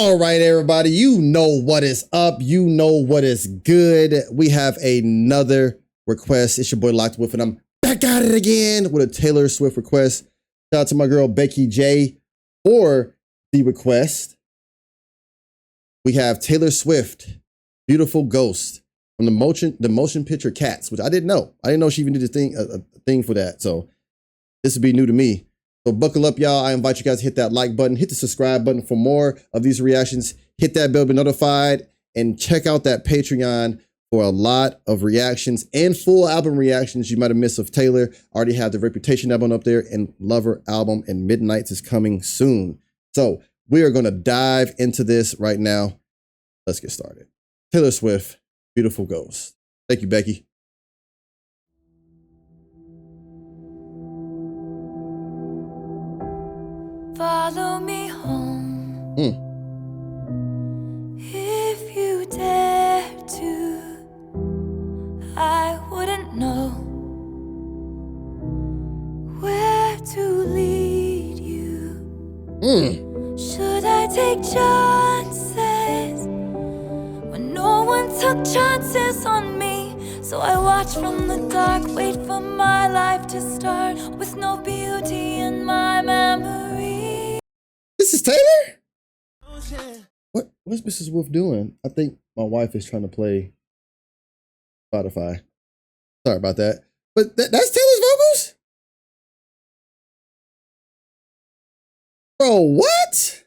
All right, everybody, you know what is up. You know what is good. We have another request. It's your boy LoccdWolf, and I'm back at it again with a Taylor Swift request. Shout out to my girl Becky J for the request. We have Taylor Swift, Beautiful Ghost from the motion picture Cats, which I didn't know. I didn't know she even did a thing for that. So this would be new to me. So buckle up, y'all. I invite you guys to hit that like button, hit the subscribe button for more of these reactions, hit that bell to be notified, and check out that Patreon for a lot of reactions and full album reactions you might have missed of Taylor. I already have the Reputation album up there and Lover album, and Midnights is coming soon. So we are going to dive into this right now. Let's get started. Taylor Swift, Beautiful Ghost. Thank you, Becky. Follow me home, if you dare to. I wouldn't know where to lead you. Should I take chances when no one took chances on me? So I watch from the dark, wait for my life to start with no beauty in my memory. This is Taylor? What's Mrs. Wolf doing? I think my wife is trying to play Spotify. Sorry about that. But that's Taylor's vocals? Bro, what?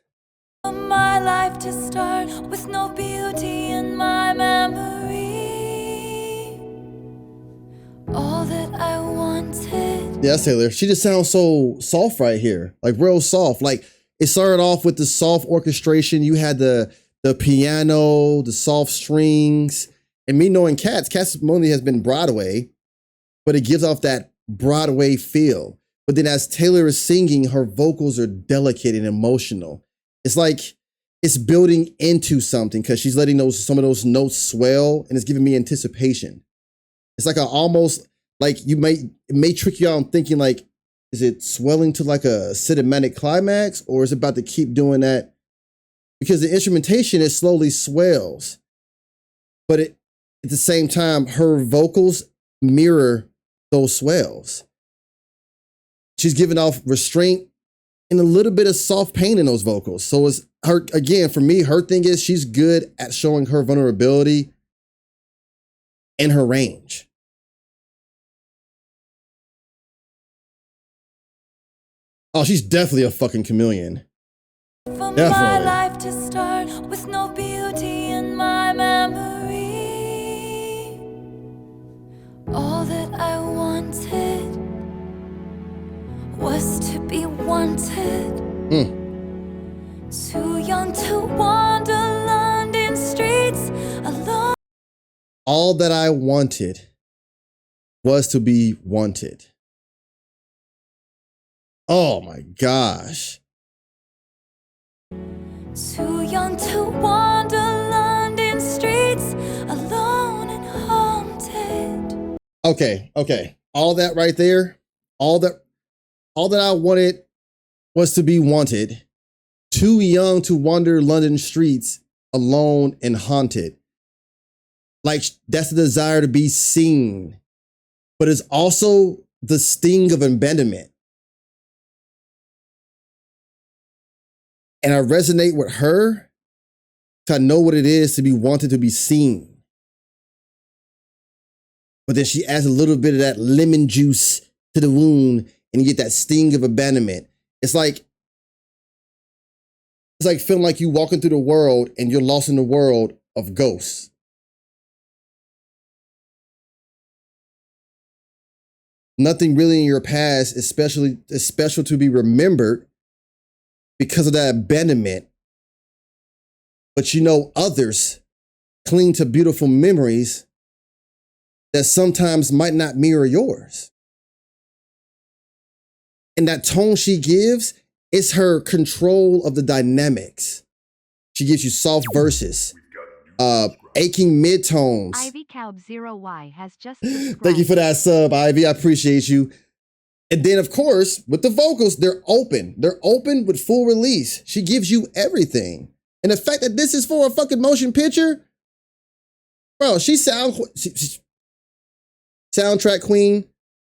My life to start with no beauty in my memory. All that I wanted. Yeah, that's Taylor. She just sounds so soft right here. Like real soft. Like it started off with the soft orchestration. You had the piano, the soft strings. And me knowing Cats only has been Broadway, but it gives off that Broadway feel. But then as Taylor is singing, her vocals are delicate and emotional. It's like it's building into something because she's letting some of those notes swell, and it's giving me anticipation. It's like almost like it may trick you out on thinking like, is it swelling to like a cinematic climax, or is it about to keep doing that? Because the instrumentation, it slowly swells, but at the same time, her vocals mirror those swells. She's giving off restraint and a little bit of soft pain in those vocals. So it's her, again, for me, her thing is she's good at showing her vulnerability and her range. Oh, she's definitely a fucking chameleon. For my life to start with no beauty in my memory. All that I wanted was to be wanted. Too young to wander London streets alone. All that I wanted was to be wanted. Oh my gosh. Too young to wander London streets alone and haunted. Okay. All that right there, all that I wanted was to be wanted. Too young to wander London streets alone and haunted. Like that's the desire to be seen, but it's also the sting of abandonment. And I resonate with her to know what it is to be wanted to be seen. But then she adds a little bit of that lemon juice to the wound and you get that sting of abandonment. It's like feeling like you walking through the world and you're lost in the world of ghosts. Nothing really in your past is special to be remembered because of that abandonment. But you know others cling to beautiful memories that sometimes might not mirror yours. And that tone she gives is her control of the dynamics. She gives you soft verses, aching midtones. Ivy Calb 0Y has just subscribed. Thank you for that sub, Ivy. I appreciate you. And then, of course, with the vocals, they're open. They're open with full release. She gives you everything. And the fact that this is for a fucking motion picture, bro, she's soundtrack queen,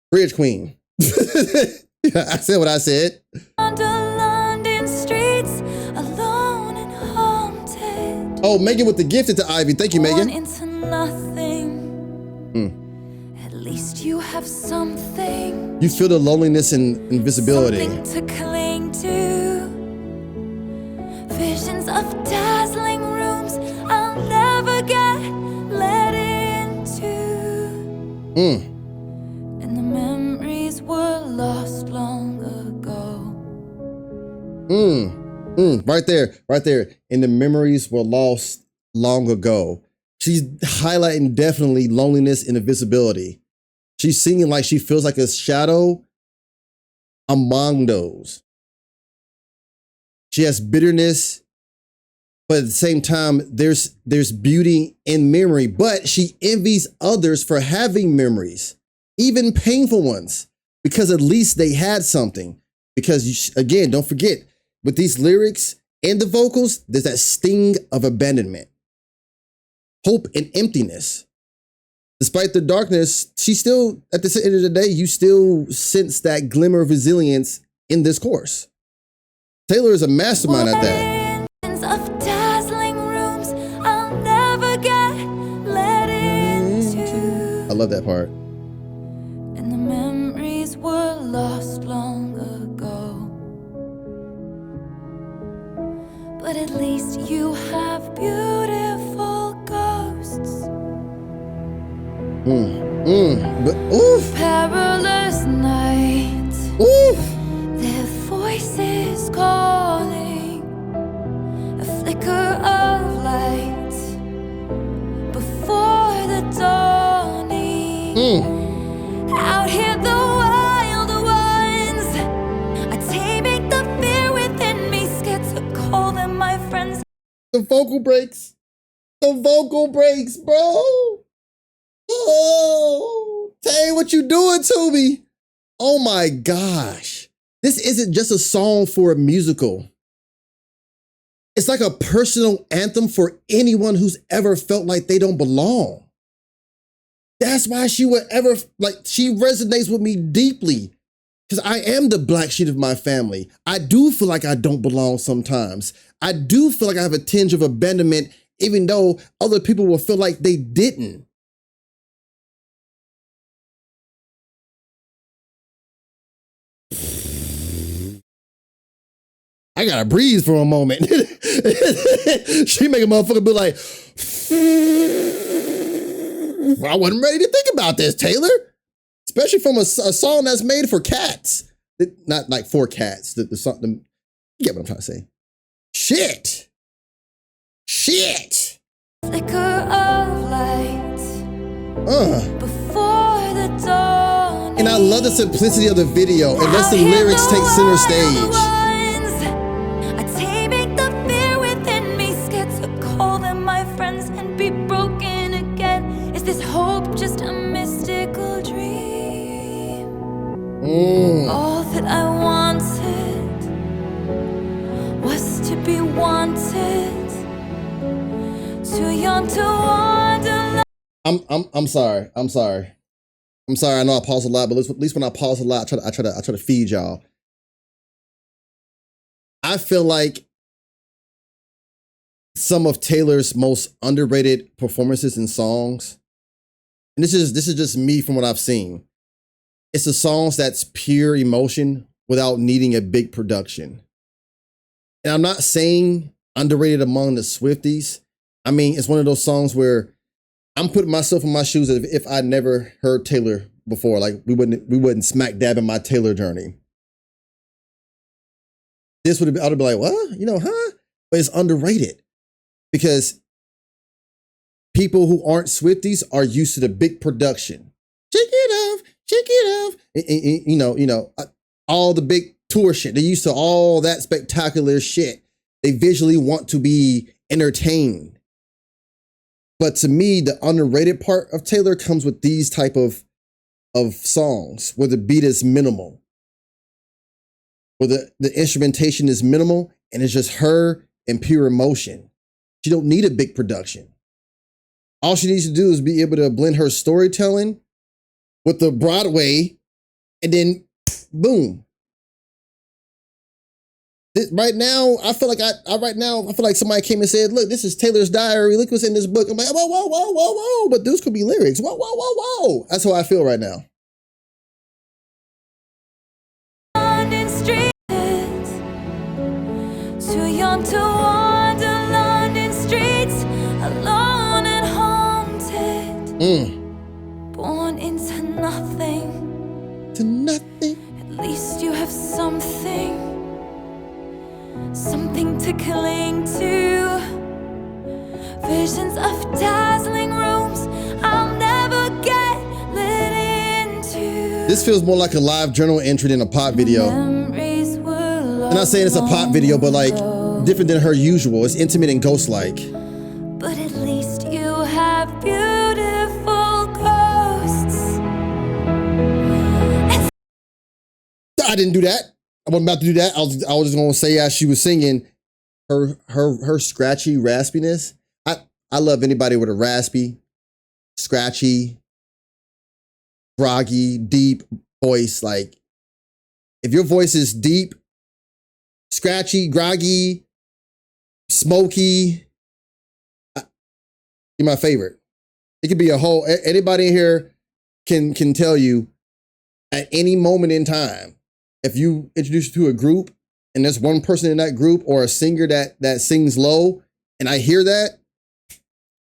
bridge queen. I said what I said. On the London streets, alone and haunted. Oh, Megan with the gifted to Ivy. Thank you, Megan. Into nothing. At least you have something. You feel the loneliness and invisibility. Something to cling to. Visions of dazzling rooms I'll never get let into. And the memories were lost long ago. Right there. And the memories were lost long ago. She's highlighting definitely loneliness and invisibility. She's singing like she feels like a shadow among those. She has bitterness, but at the same time, there's beauty in memory, but she envies others for having memories, even painful ones, because at least they had something. Because again, don't forget, with these lyrics and the vocals, there's that sting of abandonment, hope and emptiness. Despite the darkness, she still, at the end of the day, you still sense that glimmer of resilience in this course. Taylor is a mastermind at that. Of dazzling rooms I'll never get let into. I love that part. And the memories were lost long ago. But at least you have beautiful ghosts. But oof. Perilous nights. Oof. Their voices calling. A flicker of light before the dawning. Out here the wild ones are taming the fear within me, scared to call them my friends. The vocal breaks. The vocal breaks, bro. Oh, Tay, what you doing to me? Oh my gosh. This isn't just a song for a musical. It's like a personal anthem for anyone who's ever felt like they don't belong. That's why she would ever, she resonates with me deeply. Because I am the black sheep of my family. I do feel like I don't belong sometimes. I do feel like I have a tinge of abandonment, even though other people will feel like they didn't. I gotta breathe for a moment. She make a motherfucker be like, I wasn't ready to think about this, Taylor. Especially from a song that's made for cats. Not like for cats. The song, you get what I'm trying to say. Shit. Flicker of light before the dawn. And I love the simplicity of the video. It lets the lyrics take center stage. Call them my friends and be broken again. Is this hope just a mystical dream? All that I wanted was to be wanted. Too young to wander. I'm sorry. I know I pause a lot, but at least when I pause a lot, I try to feed y'all. I feel like some of Taylor's most underrated performances in songs, and this is just me from what I've seen, it's the songs that's pure emotion without needing a big production. And I'm not saying underrated among the Swifties. I mean, it's one of those songs where I'm putting myself in my shoes as if I never heard Taylor before. Like we wouldn't smack dab in my Taylor journey. This would have been, I would be like, what? But it's underrated. Because people who aren't Swifties are used to the big production. Shake it off. And, all the big tour shit. They're used to all that spectacular shit. They visually want to be entertained. But to me, the underrated part of Taylor comes with these type of songs where the beat is minimal. Where the instrumentation is minimal and it's just her and pure emotion. She don't need a big production. All she needs to do is be able to blend her storytelling with the Broadway, and then boom. Right now, I feel like I feel like somebody came and said, "Look, this is Taylor's diary. Look what's in this book." I'm like, "Whoa, whoa, whoa, whoa, whoa!" But those could be lyrics. Whoa, whoa, whoa, whoa! That's how I feel right now. London streets, too young to wander London streets, alone and haunted. Born into nothing. To nothing. At least you have something to cling to. Visions of dazzling rooms I'll never get lit into. This feels more like a live journal entry than a pop video. I'm not saying it's a pop video, but like different than her usual. It's intimate and ghost-like. But at least you have beautiful ghosts. I didn't do that. I wasn't about to do that. I was just gonna say as she was singing, her scratchy raspiness. I love anybody with a raspy, scratchy, groggy, deep voice. Like, if your voice is deep, scratchy, groggy, smoky, you're my favorite. It could be a whole, anybody in here can tell you at any moment in time, if you introduce you to a group and there's one person in that group or a singer that sings low and I hear that,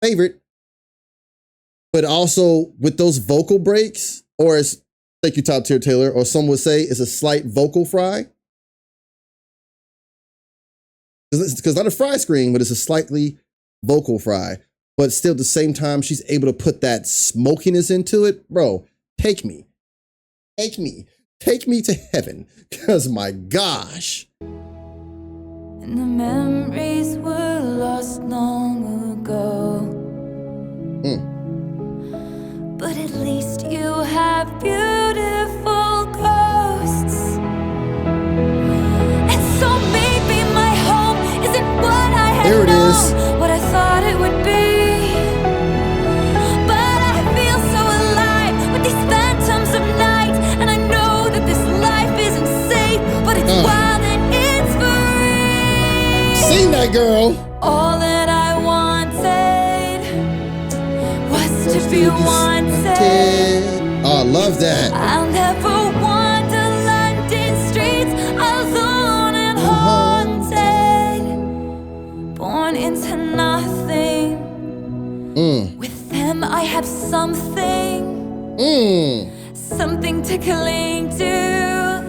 favorite. But also with those vocal breaks, or as, thank you, Top Tier Taylor, or some would say it's a slight vocal fry. Because not a fry screen, but it's a slightly vocal fry. But still at the same time, she's able to put that smokiness into it. Bro, take me to heaven. Because my gosh. And the memories were lost long ago. But at least you have beautiful ghosts. And so maybe my home isn't what I had There it known, is. what I thought it would be. But I feel so alive with these phantoms of night, and I know that this life isn't safe, but it's wild and it's free. Sing that, girl. All that I wanted was to be wanted. Oh, I love that. I'll never wander London streets alone and haunted. Born into nothing. With them I have something. Something to cling to.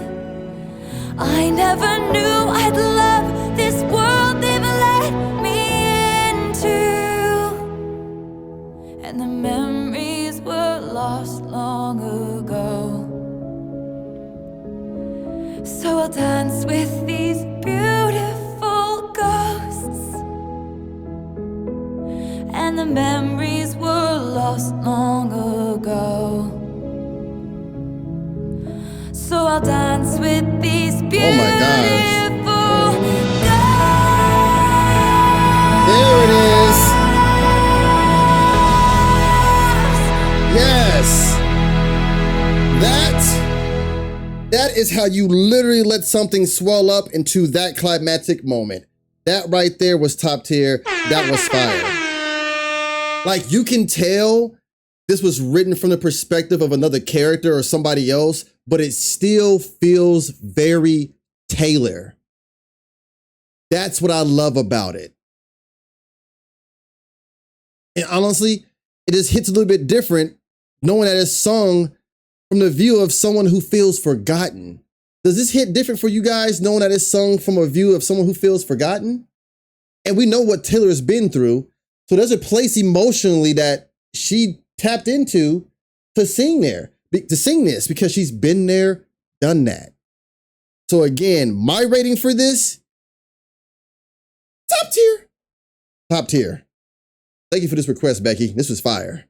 I never knew I'd love this world they've let me into. And the memories were lost long ago. So I'll dance with these beautiful ghosts. And the memories were lost long ago. So I'll dance with these beautiful ghosts. There it is. Yes. That is how you literally let something swell up into that climactic moment. That right there was top tier. That was fire. Like, you can tell this was written from the perspective of another character or somebody else, but it still feels very Taylor. That's what I love about it. And honestly, it just hits a little bit different knowing that it's sung from the view of someone who feels forgotten. Does this hit different for you guys knowing that it's sung from a view of someone who feels forgotten? And we know what Taylor has been through. So there's a place emotionally that she tapped into to sing this because she's been there, done that. So again, my rating for this, top tier. Top tier. Thank you for this request, Becky. This was fire.